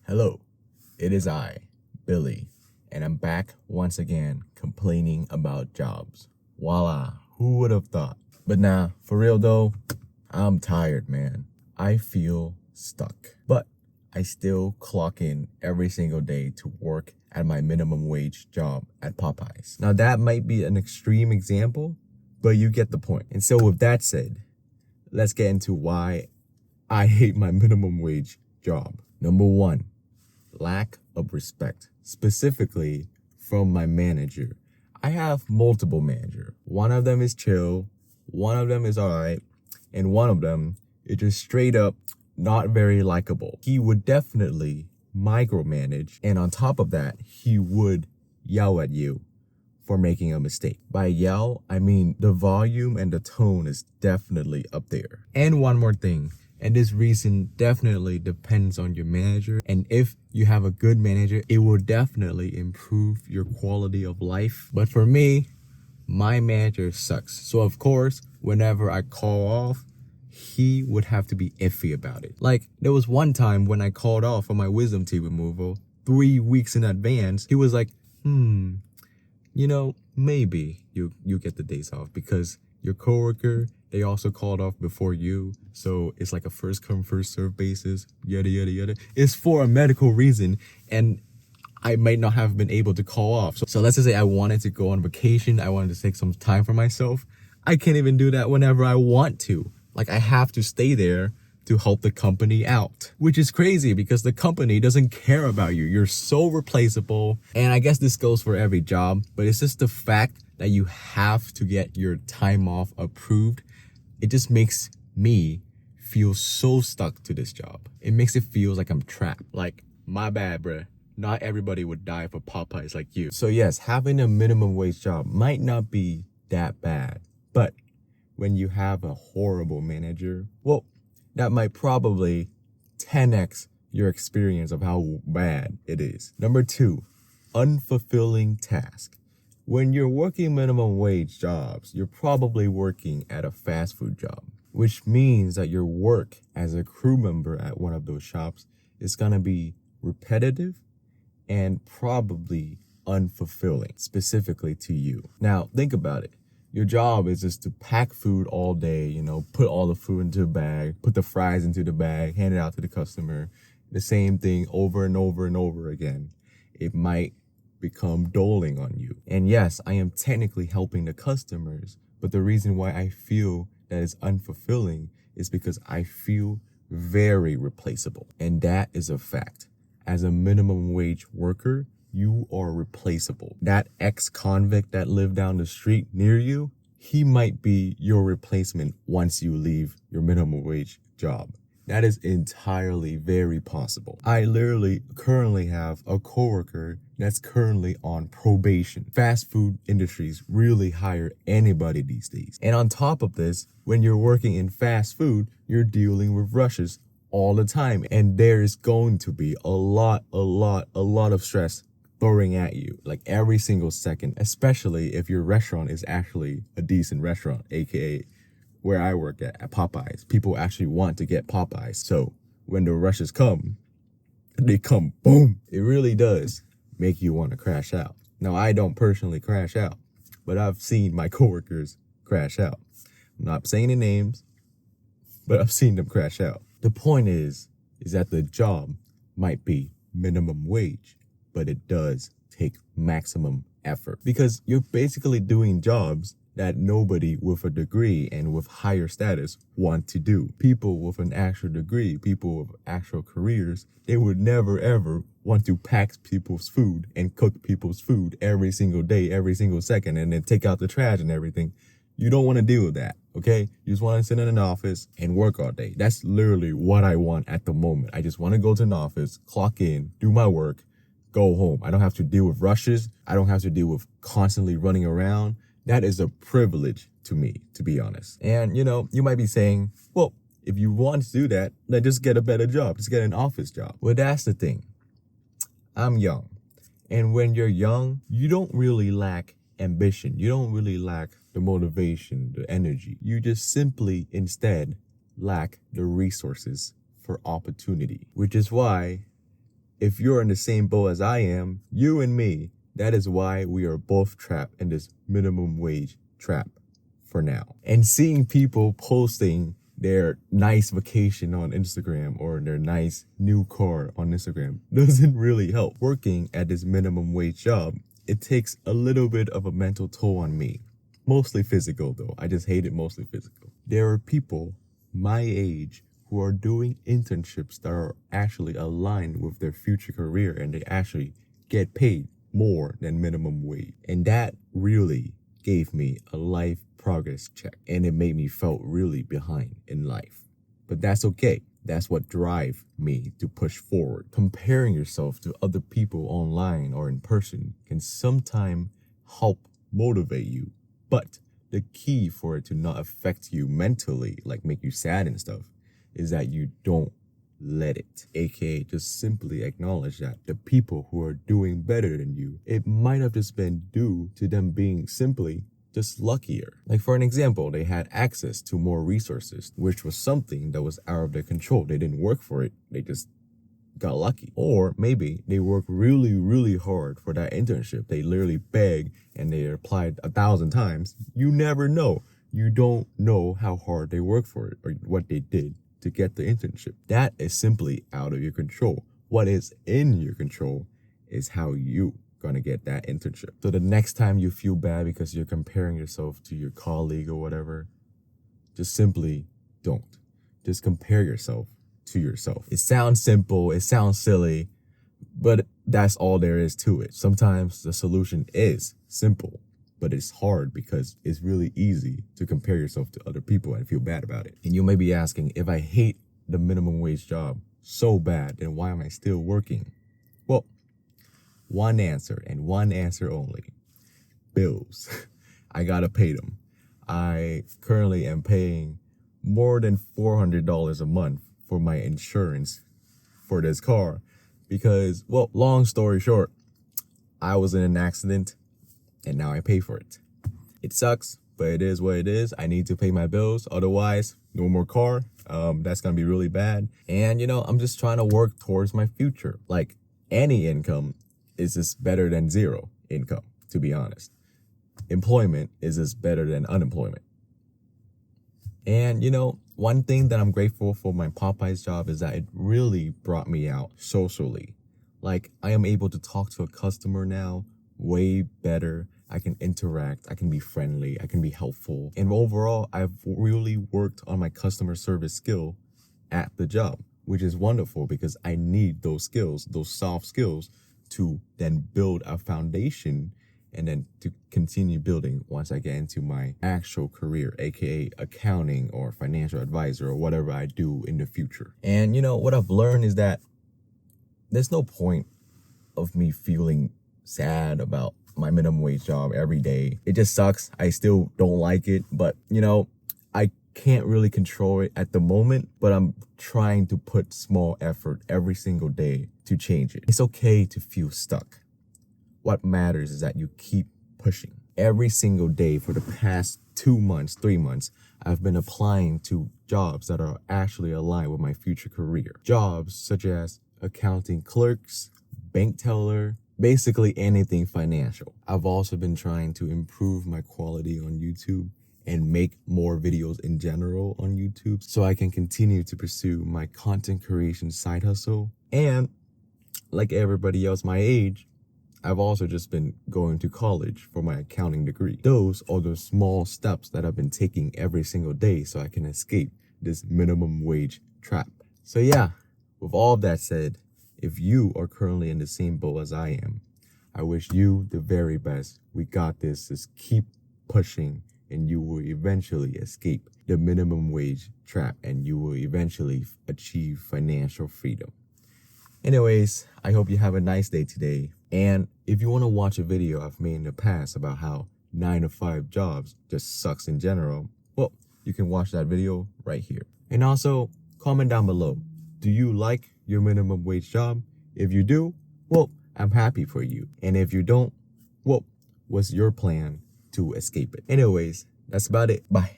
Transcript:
Hello, it is I, Billy, and I'm back once again complaining about jobs. Voila, who would have thought? But nah, for real though, I'm tired, man. I feel stuck. But I still clock in every single day to work at my minimum wage job at Popeyes. Now that might be an extreme example, but you get the point. And so with that said, let's get into why I hate my minimum wage job. Number one, lack of respect, specifically from my manager. I have multiple managers. One of them is chill, one of them is alright, and one of them is just straight up not very likable. He would definitely micromanage, and on top of that, he would yell at you for making a mistake. By yell, I mean the volume and the tone is definitely up there. And one more thing, and this reason definitely depends on your manager. And if you have a good manager, it will definitely improve your quality of life. But for me, my manager sucks. So of course, whenever I call off, he would have to be iffy about it. Like, there was one time when I called off for my wisdom teeth removal 3 weeks in advance. He was like, maybe you get the days off because your coworker, they also called off before you. So it's like a first come, first serve basis, yada, yada, yada. It's for a medical reason. And I might not have been able to call off. So let's just say I wanted to go on vacation. I wanted to take some time for myself. I can't even do that whenever I want to. Like, I have to stay there to help the company out, which is crazy because the company doesn't care about you. You're so replaceable. And I guess this goes for every job, but it's just the fact that you have to get your time off approved. It just makes me feel so stuck to this job. It makes it feel like I'm trapped. Like, my bad, bruh. Not everybody would die for Popeyes like you. So yes, having a minimum wage job might not be that bad, but when you have a horrible manager, well, that might probably 10x your experience of how bad it is. Number two, unfulfilling task. When you're working minimum wage jobs, you're probably working at a fast food job, which means that your work as a crew member at one of those shops is gonna be repetitive and probably unfulfilling, specifically to you. Now, think about it. Your job is just to pack food all day, put all the food into a bag, put the fries into the bag, hand it out to the customer. The same thing over and over and over again. It might become doling on you. And yes, I am technically helping the customers, but the reason why I feel that it's unfulfilling is because I feel very replaceable. And that is a fact. As a minimum wage worker, you are replaceable. That ex-convict that lived down the street near you, he might be your replacement once you leave your minimum wage job. That is entirely very possible. I literally currently have a coworker that's currently on probation. Fast food industries really hire anybody these days. And on top of this, when you're working in fast food, you're dealing with rushes all the time. And there is going to be a lot of stress throwing at you, like every single second, especially if your restaurant is actually a decent restaurant, aka where I work at Popeyes. People actually want to get Popeyes. So when the rushes come, they come boom. It really does make you want to crash out. Now, I don't personally crash out, but I've seen my coworkers crash out. I'm not saying the names, but I've seen them crash out. The point is that the job might be minimum wage, but it does take maximum effort because you're basically doing jobs that nobody with a degree and with higher status want to do. People with an actual degree, people with actual careers, they would never ever want to pack people's food and cook people's food every single day, every single second, and then take out the trash and everything. You don't want to deal with that, okay? You just want to sit in an office and work all day. That's literally what I want at the moment. I just want to go to an office, clock in, do my work, go home. I don't have to deal with rushes. I don't have to deal with constantly running around. That is a privilege to me, to be honest. And, you might be saying, well, if you want to do that, then just get a better job. Just get an office job. Well, that's the thing. I'm young. And when you're young, you don't really lack ambition. You don't really lack the motivation, the energy. You just simply instead lack the resources for opportunity, which is why if you're in the same boat as I am, you and me, that is why we are both trapped in this minimum wage trap for now. And seeing people posting their nice vacation on Instagram or their nice new car on Instagram doesn't really help. Working at this minimum wage job, it takes a little bit of a mental toll on me. Mostly physical though. I just hate it mostly physical. There are people my age who are doing internships that are actually aligned with their future career and they actually get paid more than minimum wage. And that really gave me a life progress check and it made me felt really behind in life. But that's okay. That's what drives me to push forward. Comparing yourself to other people online or in person can sometimes help motivate you. But the key for it to not affect you mentally, like make you sad and stuff, is that you don't let it. AKA just simply acknowledge that the people who are doing better than you, it might have just been due to them being simply just luckier. Like for an example, they had access to more resources, which was something that was out of their control. They didn't work for it. They just got lucky. Or maybe they worked really, really hard for that internship. They literally begged and they applied 1,000 times. You never know. You don't know how hard they worked for it or what they did to get the internship. That is simply out of your control. What is in your control is how you gonna get that internship. So the next time you feel bad because you're comparing yourself to your colleague or whatever, just simply don't. Just compare yourself to yourself. It sounds simple, it sounds silly, but that's all there is to it. Sometimes the solution is simple, but it's hard because it's really easy to compare yourself to other people and feel bad about it. And you may be asking, if I hate the minimum wage job so bad, then why am I still working? Well, one answer and one answer only. Bills. I gotta pay them. I currently am paying more than $400 a month for my insurance for this car because, well, long story short, I was in an accident and now I pay for it. It sucks, but it is what it is. I need to pay my bills. Otherwise, no more car. That's gonna be really bad. And I'm just trying to work towards my future. Like any income is just better than zero income, to be honest. Employment is just better than unemployment. And one thing that I'm grateful for my Popeye's job is that it really brought me out socially. Like I am able to talk to a customer now way better. I can interact, I can be friendly, I can be helpful. And overall, I've really worked on my customer service skill at the job, which is wonderful because I need those skills, those soft skills to then build a foundation and then to continue building once I get into my actual career, aka accounting or financial advisor or whatever I do in the future. And what I've learned is that there's no point of me feeling sad about my minimum wage job every day. It just sucks. I still don't like it, but I can't really control it at the moment, but I'm trying to put small effort every single day to change it. It's okay to feel stuck. What matters is that you keep pushing. Every single day for the past 2 months, 3 months, I've been applying to jobs that are actually aligned with my future career. Jobs such as accounting clerks, bank teller, basically anything financial. I've also been trying to improve my quality on YouTube and make more videos in general on YouTube so I can continue to pursue my content creation side hustle. And like everybody else my age, I've also just been going to college for my accounting degree. Those are the small steps that I've been taking every single day so I can escape this minimum wage trap. So yeah, with all of that said, if you are currently in the same boat as I am, I wish you the very best. We got this. Just keep pushing and you will eventually escape the minimum wage trap and you will eventually achieve financial freedom. Anyways, I hope you have a nice day today. And if you want to watch a video I've made in the past about how 9-to-5 jobs just sucks in general, well, you can watch that video right here. And also, comment down below. Do you like your minimum wage job? If you do, well, I'm happy for you. And if you don't, well, what's your plan to escape it? Anyways, that's about it. Bye.